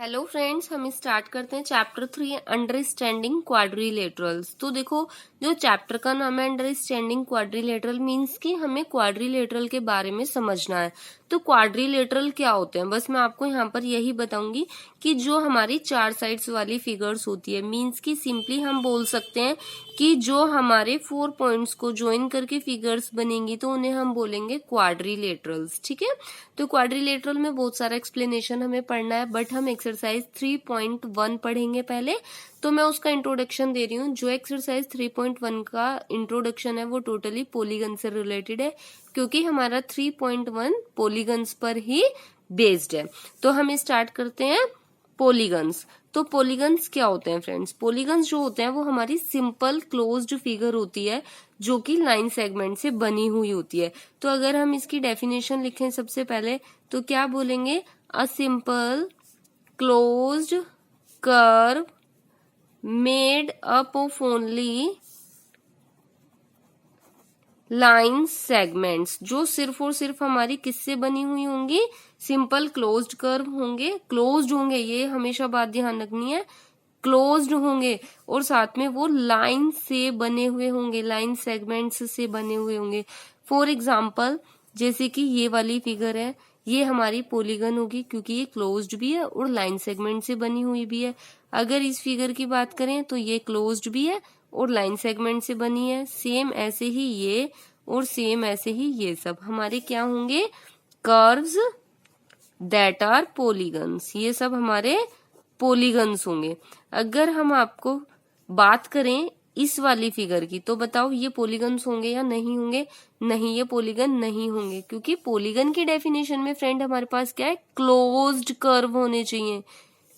Hello friends, हम start करते हैं चैप्टर 3 अंडरस्टैंडिंग क्वाड्रिलेटरल्स। तो देखो, जो चैप्टर का नाम है अंडरस्टैंडिंग क्वाड्रिलेटरल मींस कि हमें क्वाड्रिलेटरल के बारे में समझना है। तो क्वाड्रिलेटरल क्या होते हैं, बस मैं आपको यहाँ पर यही बताऊंगी कि जो हमारी चार साइड्स वाली फिगर्स होती है, मींस कि सिंपली हम बोल सकते हैं कि जो हमारे 4 पॉइंट्स को ज्वाइन करके फिगर्स बनेंगी तो उन्हें हम बोलेंगे क्वाड्रिलेटरल्स। ठीक है, तो क्वाड्रिलेटरल में बहुत सारा एक्सप्लेनेशन हमें पढ़ना है, बट हम एक्सरसाइज 3.1 पढ़ेंगे पहले। तो मैं उसका इंट्रोडक्शन दे रही हूँ। जो एक्सरसाइज 3.1 का इंट्रोडक्शन है वो टोटली पॉलीगन से रिलेटेड है, क्योंकि हमारा 3.1 पॉलीगन्स पर ही बेस्ड है। तो हम स्टार्ट करते हैं पॉलीगन्स। तो पॉलीगन्स क्या होते हैं फ्रेंड्स? पॉलीगन्स जो होते हैं वो हमारी सिंपल क्लोज्ड फिगर होती है जो कि लाइन सेगमेंट से बनी हुई होती है। तो अगर हम इसकी डेफिनेशन लिखें सबसे पहले तो क्या बोलेंगे? A simple closed curve made up of only line segments, जो सिर्फ और सिर्फ हमारी किससे बनी हुई होंगी? सिंपल क्लोज्ड कर्व होंगे। क्लोज्ड होंगे, ये हमेशा बात ध्यान रखनी है, क्लोज्ड होंगे, और साथ में वो लाइन से बने हुए होंगे, लाइन सेगमेंट्स से बने हुए होंगे। फॉर एग्जाम्पल, जैसे कि ये वाली फिगर है, ये हमारी पॉलीगन होगी क्योंकि ये क्लोज्ड भी है और लाइन सेगमेंट से बनी हुई भी है। अगर इस फिगर की बात करें तो ये क्लोज्ड भी है और लाइन सेगमेंट से बनी है। सेम ऐसे ही ये और सेम ऐसे ही ये सब हमारे क्या होंगे? Curves that are polygons. ये सब हमारे पॉलीगन्स होंगे। अगर हम आपको बात करें इस वाली फिगर की तो बताओ ये पॉलीगन्स होंगे या नहीं होंगे? नहीं, ये पॉलीगन नहीं होंगे, क्योंकि पॉलीगन की डेफिनेशन में फ्रेंड हमारे पास क्या है? क्लोज्ड कर्व होने चाहिए।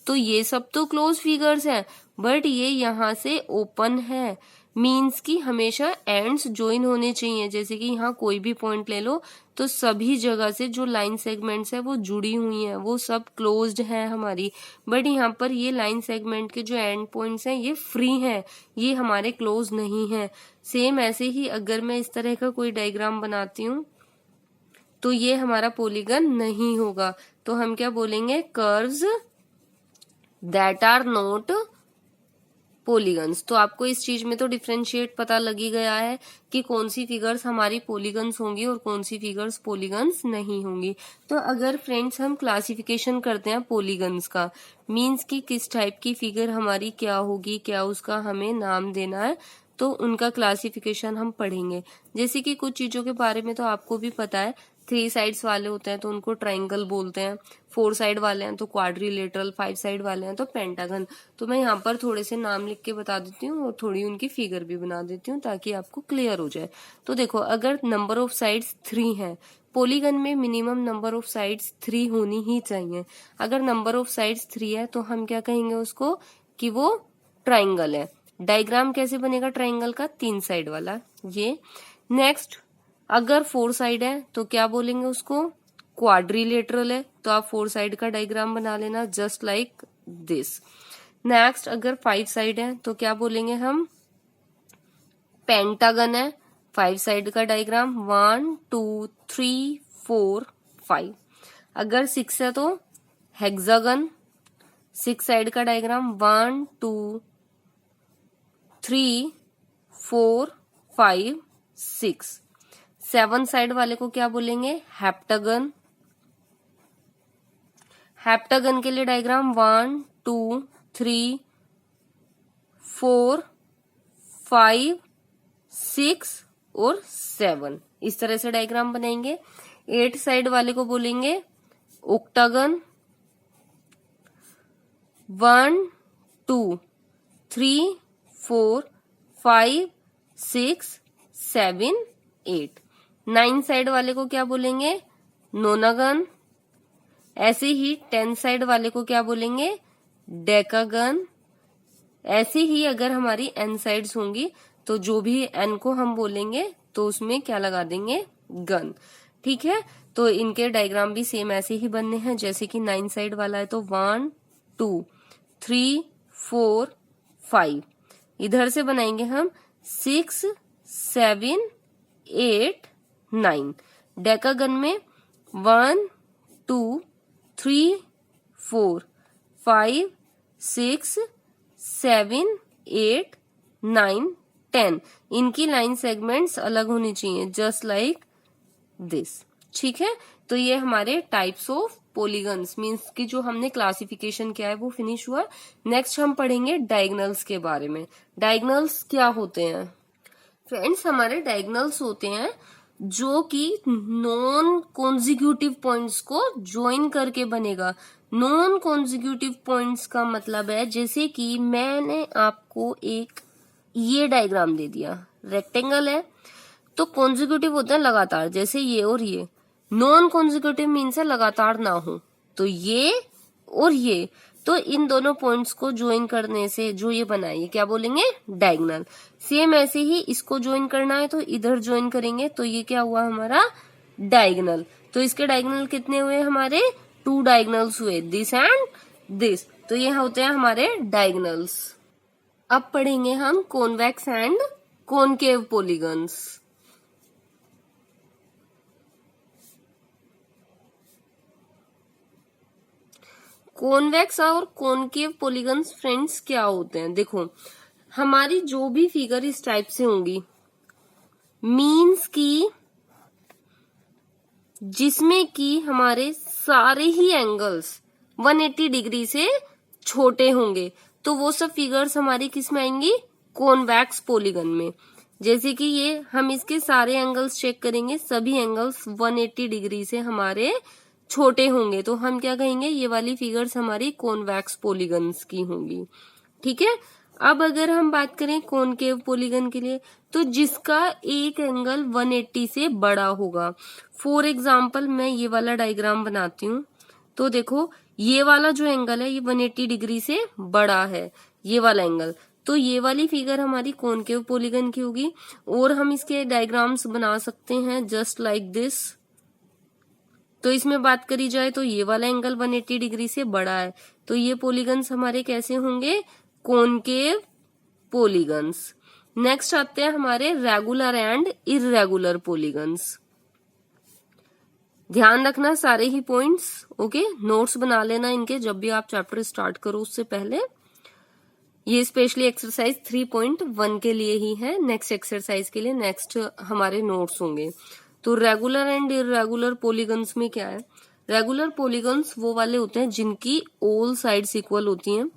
तो ये सब तो क्लोज फिगर्स हैं, बट ये यहाँ से ओपन है, मीन्स कि हमेशा एंड्स ज्वाइन होने चाहिए। जैसे कि यहाँ कोई भी पॉइंट ले लो तो सभी जगह से जो लाइन सेगमेंट्स है वो जुड़ी हुई हैं, वो सब क्लोज्ड है हमारी। बट यहाँ पर ये लाइन सेगमेंट के जो एंड पॉइंट्स हैं ये फ्री हैं, ये हमारे क्लोज नहीं है। सेम ऐसे ही अगर मैं इस तरह का कोई डायग्राम बनाती हूँ तो ये हमारा पॉलीगन नहीं होगा। तो हम क्या बोलेंगे? Curves that are not polygons. तो आपको इस चीज में तो डिफरेंशिएट पता लग ही गया है कि कौन सी फिगर्स हमारी पॉलीगन्स होंगी और कौन सी फिगर्स पॉलीगन्स नहीं होंगी। तो अगर फ्रेंड्स हम क्लासिफिकेशन करते हैं पॉलीगन्स का, मींस कि किस टाइप की फिगर हमारी क्या होगी, क्या उसका हमें नाम देना है, तो उनका क्लासिफिकेशन हम पढ़ेंगे। जैसे कि कुछ चीजों के बारे में तो आपको भी पता है, 3 साइड्स वाले होते हैं तो उनको ट्राइंगल बोलते हैं, 4 साइड वाले हैं तो क्वाड्रिलेटरल, 5 साइड वाले हैं तो पेंटागन। तो मैं यहाँ पर थोड़े से नाम लिख के बता देती हूँ और थोड़ी उनकी फिगर भी बना देती हूँ ताकि आपको क्लियर हो जाए। तो देखो, अगर नंबर ऑफ साइड्स 3 है, पॉलीगन में मिनिमम नंबर ऑफ साइड्स 3 होनी ही चाहिए। अगर नंबर ऑफ साइड्स 3 है तो हम क्या कहेंगे उसको? कि वो ट्राइंगल है। डायग्राम कैसे बनेगा ट्राइंगल का? 3 साइड वाला। ये नेक्स्ट, अगर 4 साइड है तो क्या बोलेंगे उसको? क्वाड्रिलेटरल है। तो आप 4 साइड का डायग्राम बना लेना जस्ट लाइक दिस। नेक्स्ट, अगर 5 साइड है तो क्या बोलेंगे हम? पेंटागन है। 5 साइड का डायग्राम 1 2 3 4 5। अगर 6 है तो हेक्सागन। 6 साइड का डायग्राम 1 2 3 4 5 6। 7 साइड वाले को क्या बोलेंगे? हेप्टागन। हेप्टागन के लिए डायग्राम 1 2 3 4 5 6 और 7, इस तरह से डायग्राम बनाएंगे। 8 साइड वाले को बोलेंगे ऑक्टागन। 1 2 3 4 5 6 7 8। 9 साइड वाले को क्या बोलेंगे? नोनागन। ऐसे ही 10 साइड वाले को क्या बोलेंगे? डेकागन। ऐसे ही अगर हमारी n साइड्स होंगी तो जो भी n को हम बोलेंगे तो उसमें क्या लगा देंगे? गन। ठीक है, तो इनके डायग्राम भी सेम ऐसे ही बनने हैं। जैसे कि 9 साइड वाला है तो 1 2 3 4 5। इधर से बनाएंगे हम 6 7 8 9। डेकागन में 1 2 3 4 5, 6, 7, 8, 9, 10 इनकी लाइन सेगमेंट्स अलग होनी चाहिए, जस्ट लाइक दिस। ठीक है, तो ये हमारे टाइप्स ऑफ पॉलीगन्स मींस कि जो हमने क्लासिफिकेशन किया है वो फिनिश हुआ। नेक्स्ट हम पढ़ेंगे डायगोनल्स के बारे में। डायगोनल्स क्या होते हैं फ्रेंड्स? हमारे डायगोनल्स होते हैं जो कि नॉन कॉन्जिक्यूटिव पॉइंट्स को ज्वाइन करके बनेगा। नॉन कॉन्जिक्यूटिव पॉइंट्स का मतलब है, जैसे कि मैंने आपको एक ये डायग्राम दे दिया, रेक्टेंगल है, तो कॉन्जिक्यूटिव होते हैं लगातार, जैसे ये और ये। नॉन कॉन्जिक्यूटिव मीन्स है लगातार ना हो, तो ये और ये, तो इन दोनों पॉइंट्स को ज्वाइन करने से जो ये बना है, ये क्या बोलेंगे? डायगोनल। सेम ऐसे ही इसको ज्वाइन करना है तो इधर ज्वाइन करेंगे, तो ये क्या हुआ हमारा? डायगोनल। तो इसके डायगोनल कितने हुए हमारे? 2 डायगोनल्स हुए, दिस एंड दिस, तो ये होते हैं हमारे डायगोनल्स। अब पढ़ेंगे हम convex and concave polygons. Convex और कॉनकेव पॉलीगन्स फ्रेंड्स क्या होते हैं? देखो, हमारी जो भी फिगर इस टाइप से होंगी, मीन्स की जिसमें कि हमारे सारे ही एंगल्स 180 डिग्री से छोटे होंगे, तो वो सब फिगर्स हमारी किस में आएंगी? कॉन्वेक्स पॉलीगन में। जैसे कि ये, हम इसके सारे एंगल्स चेक करेंगे, सभी एंगल्स 180 डिग्री से हमारे छोटे होंगे, तो हम क्या कहेंगे? ये वाली फिगर्स हमारी कॉन्वेक्स पॉलीगन्स की होंगी। ठीक है, अब अगर हम बात करें कॉनकेव पॉलीगन के लिए, तो जिसका एक एंगल 180 से बड़ा होगा। फॉर एग्जाम्पल मैं ये वाला डायग्राम बनाती हूँ, तो देखो ये वाला जो एंगल है ये 180 डिग्री से बड़ा है, ये वाला एंगल, तो ये वाली फिगर हमारी कॉनकेव पॉलीगन की होगी। और हम इसके डायग्राम्स बना सकते हैं जस्ट लाइक दिस। तो इसमें बात करी जाए तो ये वाला एंगल 180 डिग्री से बड़ा है, तो ये पॉलीगन्स हमारे कैसे होंगे? Concave polygons. नेक्स्ट आते हैं हमारे रेगुलर एंड इर्रेगुलर पॉलीगन्स। ध्यान रखना सारे ही पॉइंट्स, ओके, नोट्स बना लेना इनके जब भी आप चैप्टर स्टार्ट करो उससे पहले। ये स्पेशली एक्सरसाइज 3.1 के लिए ही है, नेक्स्ट एक्सरसाइज के लिए नेक्स्ट हमारे नोट्स होंगे। तो रेगुलर एंड इर्रेगुलर पॉलीगन्स में क्या है? रेगुलर पॉलीगन्स वो वाले होते हैं जिनकी ऑल साइड्स इक्वल होती हैं।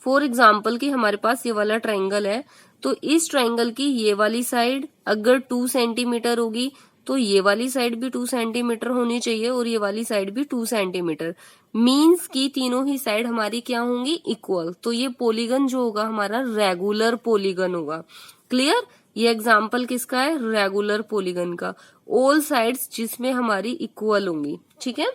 फॉर एग्जाम्पल कि हमारे पास ये वाला ट्राइंगल है, तो इस ट्राइंगल की ये वाली साइड अगर 2 सेंटीमीटर होगी, तो ये वाली साइड भी 2 सेंटीमीटर होनी चाहिए और ये वाली साइड भी 2 सेंटीमीटर। मीन्स की तीनों ही साइड हमारी क्या होंगी? इक्वल। तो ये पॉलीगन जो होगा हमारा रेगुलर पॉलीगन होगा। क्लियर? ये एग्जाम्पल किसका है? रेगुलर पॉलीगन का। ऑल साइड्स जिसमें हमारी इक्वल होंगी। ठीक है,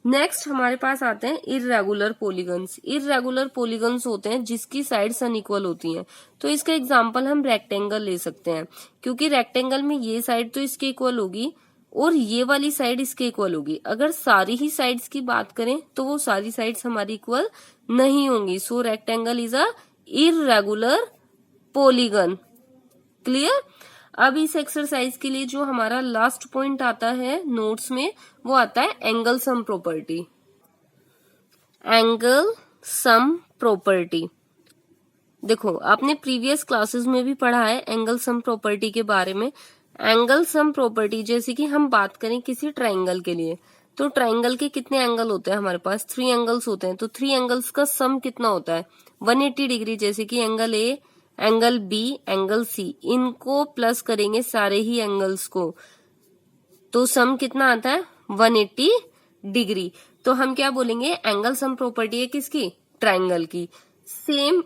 नेक्स्ट हमारे पास आते हैं इर्रेगुलर पॉलीगन्स। इर्रेगुलर पॉलीगन्स होते हैं जिसकी साइड्स अनइक्वल होती हैं। तो इसका एग्जांपल हम रेक्टेंगल ले सकते हैं, क्योंकि रेक्टेंगल में ये साइड तो इसके इक्वल होगी और ये वाली साइड इसके इक्वल होगी। अगर सारी ही साइड्स की बात करें तो वो सारी साइड्स हमारी इक्वल नहीं होंगी। So rectangle is a irregular polygon. Clear? अब इस एक्सरसाइज के लिए जो हमारा लास्ट पॉइंट आता है नोट्स में, वो आता है angle sum property. Angle sum property, देखो आपने प्रीवियस क्लासेस में भी पढ़ा है एंगल सम प्रॉपर्टी के बारे में। एंगल सम प्रॉपर्टी, जैसे कि हम बात करें किसी ट्राइंगल के लिए, तो ट्राइंगल के कितने एंगल होते हैं हमारे पास? 3 एंगल्स होते हैं। तो 3 एंगल्स का सम कितना होता है? 180 डिग्री। जैसे कि angle A, angle B, angle C, इनको प्लस करेंगे सारे ही एंगल्स को, तो सम कितना आता है? 180 डिग्री। तो हम क्या बोलेंगे? एंगल सम प्रॉपर्टी है किसकी? ट्राइंगल की। सेम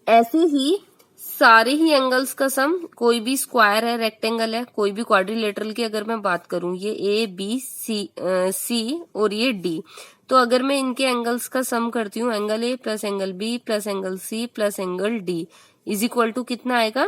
ऐसे ही सारे ही एंगल्स का सम, कोई भी स्क्वायर है, रेक्टेंगल है, कोई भी क्वाड्रिलेटरल की अगर मैं बात करूं, ये ए बी सी और ये डी, तो अगर मैं इनके एंगल्स का सम करती हूँ, angle A plus angle B plus angle C plus angle D is equal to कितना आएगा?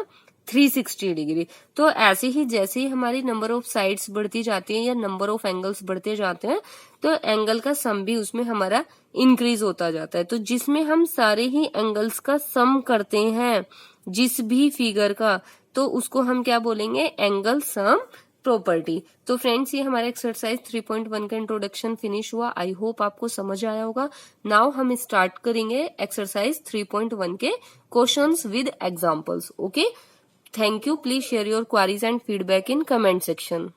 360 डिग्री। तो ऐसे ही जैसे ही हमारी नंबर ऑफ साइड्स बढ़ती जाती है या नंबर ऑफ एंगल्स बढ़ते जाते हैं, तो एंगल का सम भी उसमें हमारा इंक्रीज होता जाता है। तो जिसमें हम सारे ही एंगल्स का सम करते हैं जिस भी फिगर का, तो उसको हम क्या बोलेंगे? Angle sum property. तो फ्रेंड्स ये हमारा एक्सरसाइज 3.1 का इंट्रोडक्शन फिनिश हुआ। आई होप आपको समझ आया होगा। नाउ हम स्टार्ट करेंगे एक्सरसाइज 3.1 के questions with examples. Okay, thank you. Please share your queries and feedback in comment section.